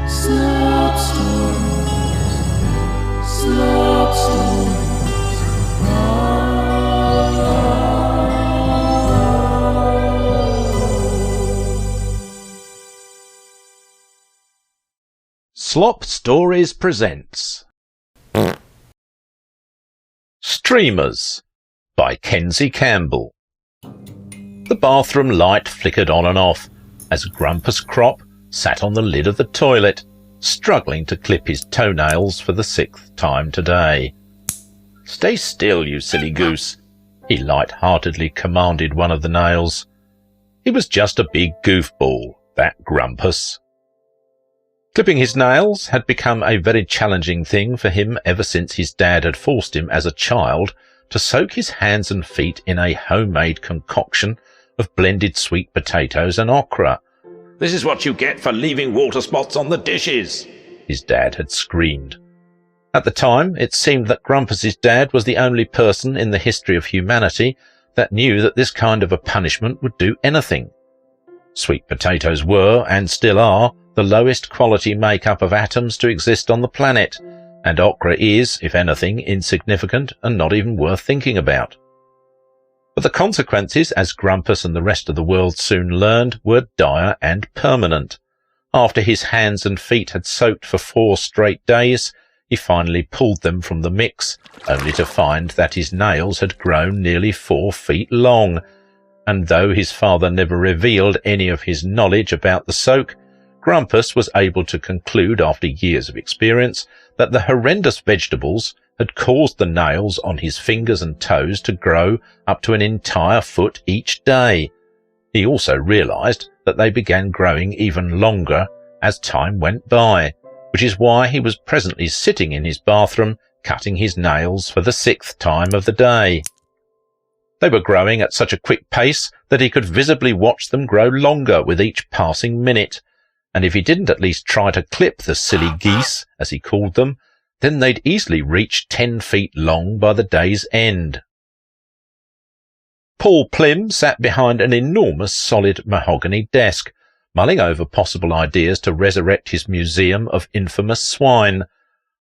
Slop Stories. Slop Stories. Slop Stories presents Streamers by Kenzie Campbell. The bathroom light flickered on and off as Grumpus Crop sat on the lid of the toilet, struggling to clip his toenails for the 6th time today. "Stay still, you silly goose," he light-heartedly commanded one of the nails. He was just a big goofball, that Grumpus. Clipping his nails had become a very challenging thing for him ever since his dad had forced him as a child to soak his hands and feet in a homemade concoction of blended sweet potatoes and okra. "This is what you get for leaving water spots on the dishes," his dad had screamed. At the time, it seemed that Grumpus's dad was the only person in the history of humanity that knew that this kind of a punishment would do anything. Sweet potatoes were, and still are, the lowest quality make-up of atoms to exist on the planet, and okra is, if anything, insignificant and not even worth thinking about. But the consequences, as Grumpus and the rest of the world soon learned, were dire and permanent. After his hands and feet had soaked for 4 straight days, he finally pulled them from the mix, only to find that his nails had grown nearly 4 feet long, and though his father never revealed any of his knowledge about the soak, Grumpus was able to conclude after years of experience that the horrendous vegetables had caused the nails on his fingers and toes to grow up to an entire foot each day. He also realized that they began growing even longer as time went by, which is why he was presently sitting in his bathroom cutting his nails for the 6th time of the day. They were growing at such a quick pace that he could visibly watch them grow longer with each passing minute, and if he didn't at least try to clip the silly geese, as he called them, then they'd easily reach 10 feet long by the day's end. Paul Plym sat behind an enormous solid mahogany desk, mulling over possible ideas to resurrect his museum of infamous swine.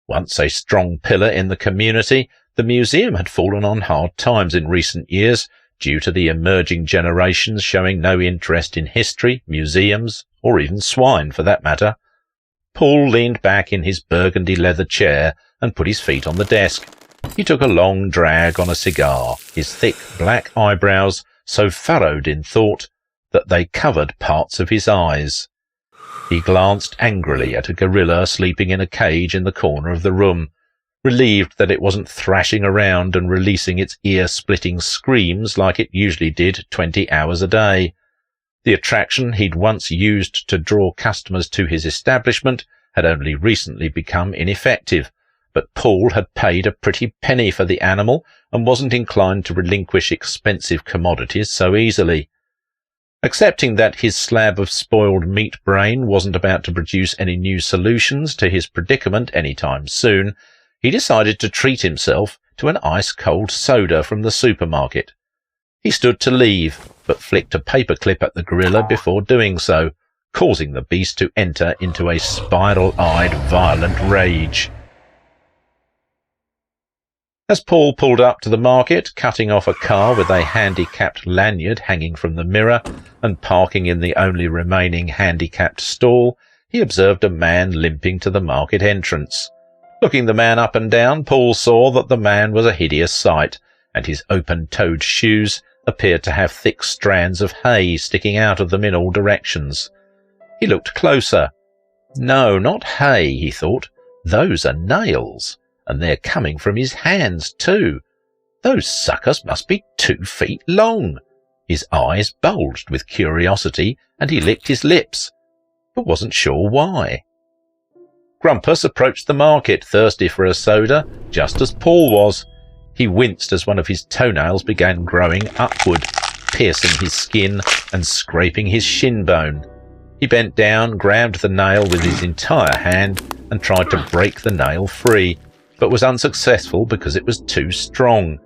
Once a strong pillar in the community, the museum had fallen on hard times in recent years due to the emerging generations showing no interest in history, museums, or even swine for that matter. Paul leaned back in his burgundy leather chair and put his feet on the desk. He took a long drag on a cigar, his thick black eyebrows so furrowed in thought that they covered parts of his eyes. He glanced angrily at a gorilla sleeping in a cage in the corner of the room, relieved that it wasn't thrashing around and releasing its ear-splitting screams like it usually did 20 hours a day. The attraction he'd once used to draw customers to his establishment had only recently become ineffective, but Paul had paid a pretty penny for the animal and wasn't inclined to relinquish expensive commodities so easily. Accepting that his slab of spoiled meat brain wasn't about to produce any new solutions to his predicament any time soon, he decided to treat himself to an ice-cold soda from the supermarket. He stood to leave, but flicked a paperclip at the gorilla before doing so, causing the beast to enter into a spiral-eyed, violent rage. As Paul pulled up to the market, cutting off a car with a handicapped lanyard hanging from the mirror and parking in the only remaining handicapped stall, he observed a man limping to the market entrance. Looking the man up and down, Paul saw that the man was a hideous sight, and his open-toed shoes appeared to have thick strands of hay sticking out of them in all directions. He looked closer. No, not hay, he thought. Those are nails, and they're coming from his hands too. Those suckers must be 2 feet long. His eyes bulged with curiosity, and he licked his lips, but wasn't sure why. Grumpus approached the market, thirsty for a soda, just as Paul was. He winced as one of his toenails began growing upward, piercing his skin and scraping his shin bone. He bent down, grabbed the nail with his entire hand, and tried to break the nail free, but was unsuccessful because it was too strong.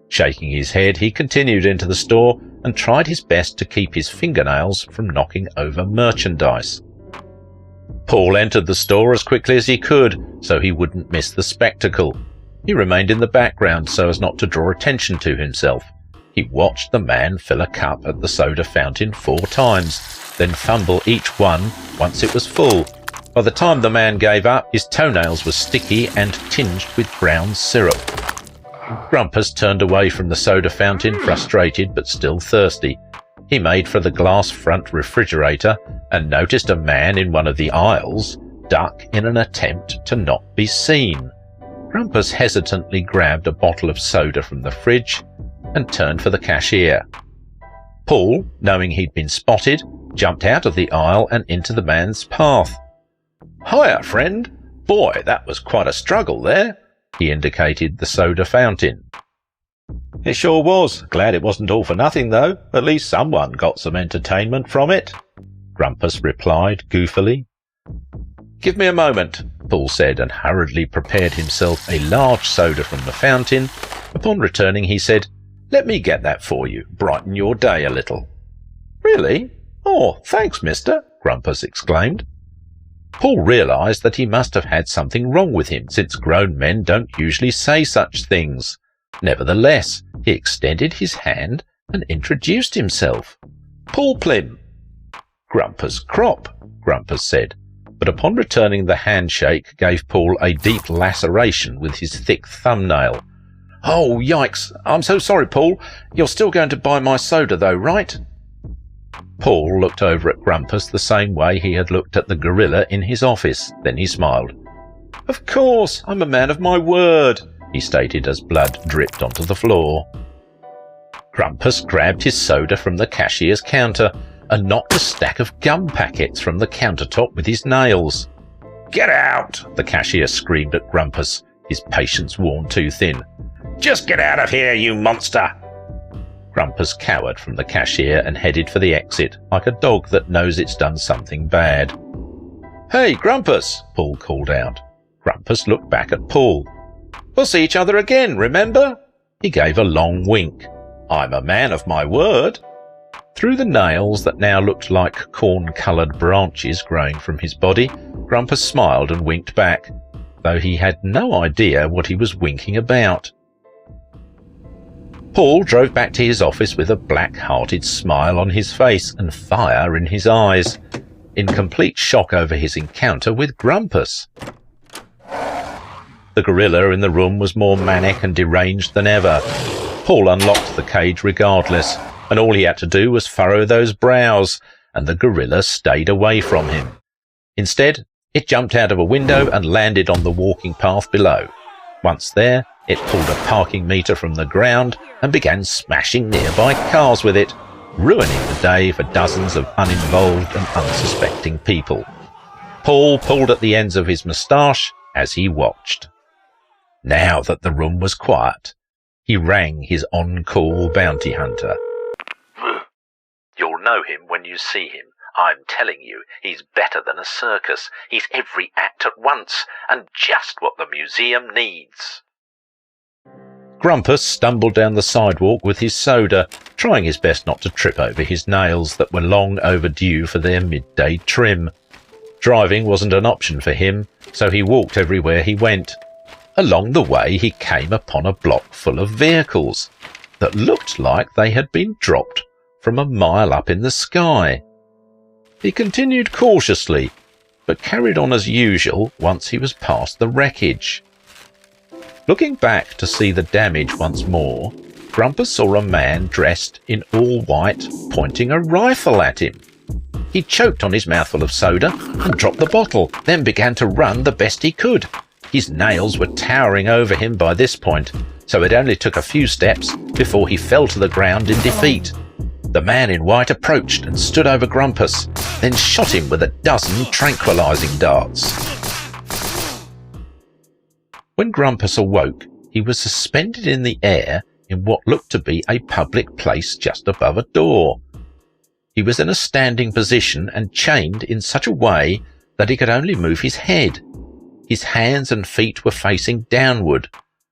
Shaking his head, he continued into the store and tried his best to keep his fingernails from knocking over merchandise. Paul entered the store as quickly as he could, so he wouldn't miss the spectacle. He remained in the background so as not to draw attention to himself. He watched the man fill a cup at the soda fountain 4 times, then fumble each one once it was full. By the time the man gave up, his toenails were sticky and tinged with brown syrup. Grumpus turned away from the soda fountain, frustrated but still thirsty. He made for the glass front refrigerator and noticed a man in one of the aisles duck in an attempt to not be seen. Grumpus hesitantly grabbed a bottle of soda from the fridge and turned for the cashier. Paul, knowing he'd been spotted, jumped out of the aisle and into the man's path. "Hiya, friend. Boy, that was quite a struggle there." He indicated the soda fountain. "It sure was. Glad it wasn't all for nothing, though. At least someone got some entertainment from it," Grumpus replied goofily. "Give me a moment," Paul said, and hurriedly prepared himself a large soda from the fountain. Upon returning, he said, "Let me get that for you. Brighten your day a little." "Really? Oh, thanks, mister," Grumpus exclaimed. Paul realized that he must have had something wrong with him, since grown men don't usually say such things. Nevertheless, he extended his hand and introduced himself. "Paul Plym." "Grumpus Crop," Grumpus said, but upon returning the handshake gave Paul a deep laceration with his thick thumbnail. "Oh, yikes. I'm so sorry, Paul. You're still going to buy my soda, though, right?" Paul looked over at Grumpus the same way he had looked at the gorilla in his office. Then he smiled. "Of course, I'm a man of my word," he stated as blood dripped onto the floor. Grumpus grabbed his soda from the cashier's counter and knocked a stack of gum packets from the countertop with his nails. "Get out!" the cashier screamed at Grumpus, his patience worn too thin. "Just get out of here, you monster!" Grumpus cowered from the cashier and headed for the exit, like a dog that knows it's done something bad. "Hey, Grumpus!" Paul called out. Grumpus looked back at Paul. "We'll see each other again, remember?" He gave a long wink. "I'm a man of my word." Through the nails that now looked like corn-coloured branches growing from his body, Grumpus smiled and winked back, though he had no idea what he was winking about. Paul drove back to his office with a black-hearted smile on his face and fire in his eyes, in complete shock over his encounter with Grumpus. The gorilla in the room was more manic and deranged than ever. Paul unlocked the cage regardless, and all he had to do was furrow those brows, and the gorilla stayed away from him. Instead, it jumped out of a window and landed on the walking path below. Once there, it pulled a parking meter from the ground and began smashing nearby cars with it, ruining the day for dozens of uninvolved and unsuspecting people. Paul pulled at the ends of his moustache as he watched. Now that the room was quiet, he rang his on-call bounty hunter. "You'll know him when you see him. I'm telling you, he's better than a circus. He's every act at once, and just what the museum needs." Grumpus stumbled down the sidewalk with his soda, trying his best not to trip over his nails that were long overdue for their midday trim. Driving wasn't an option for him, so he walked everywhere he went. Along the way, he came upon a block full of vehicles that looked like they had been dropped from a mile up in the sky. He continued cautiously, but carried on as usual once he was past the wreckage. Looking back to see the damage once more, Grumpus saw a man dressed in all white pointing a rifle at him. He choked on his mouthful of soda and dropped the bottle, then began to run the best he could. His nails were towering over him by this point, so it only took a few steps before he fell to the ground in defeat. The man in white approached and stood over Grumpus, then shot him with a dozen tranquilizing darts. When Grumpus awoke, he was suspended in the air in what looked to be a public place just above a door. He was in a standing position and chained in such a way that he could only move his head. His hands and feet were facing downward,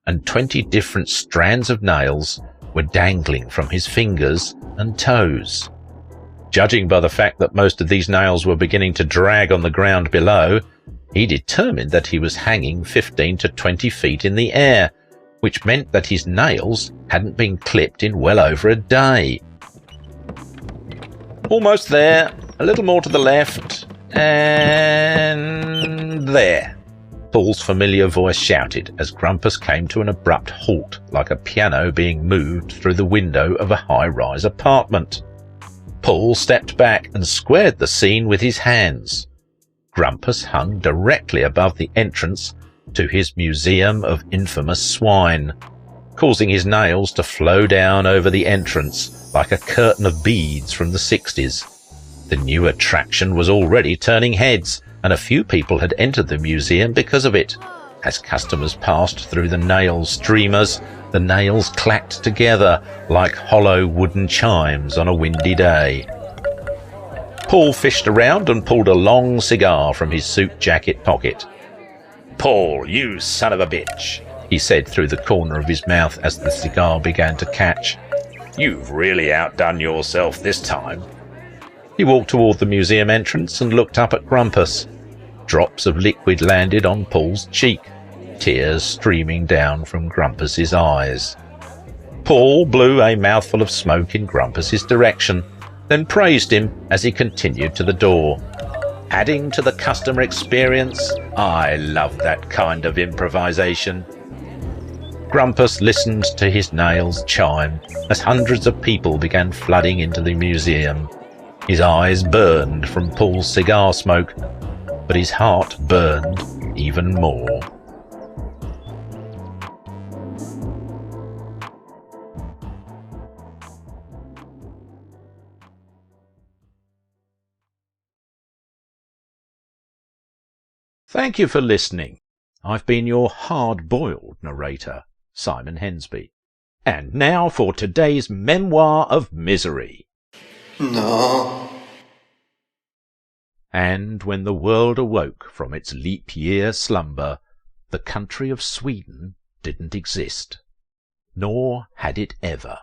and 20 different strands of nails were dangling from his fingers and toes. Judging by the fact that most of these nails were beginning to drag on the ground below, he determined that he was hanging 15 to 20 feet in the air, which meant that his nails hadn't been clipped in well over a day. Almost there, a little more to the left, and there, Paul's familiar voice shouted as Grumpus came to an abrupt halt, like a piano being moved through the window of a high-rise apartment. Paul stepped back and squared the scene with his hands. Grumpus hung directly above the entrance to his museum of infamous swine, causing his nails to flow down over the entrance like a curtain of beads from the 60s. The new attraction was already turning heads, and a few people had entered the museum because of it. As customers passed through the nail streamers, the nails clacked together like hollow wooden chimes on a windy day. Paul fished around and pulled a long cigar from his suit jacket pocket. "Paul, you son of a bitch," he said through the corner of his mouth as the cigar began to catch. "You've really outdone yourself this time." He walked toward the museum entrance and looked up at Grumpus. Drops of liquid landed on Paul's cheek, tears streaming down from Grumpus's eyes. Paul blew a mouthful of smoke in Grumpus's direction, then praised him as he continued to the door. "Adding to the customer experience, I love that kind of improvisation." Grumpus listened to his nails chime as hundreds of people began flooding into the museum. His eyes burned from Paul's cigar smoke, but his heart burned even more. Thank you for listening. I've been your hard-boiled narrator, Simon Hensby. And now for today's memoir of misery. No. And when the world awoke from its leap-year slumber, the country of Sweden didn't exist, nor had it ever.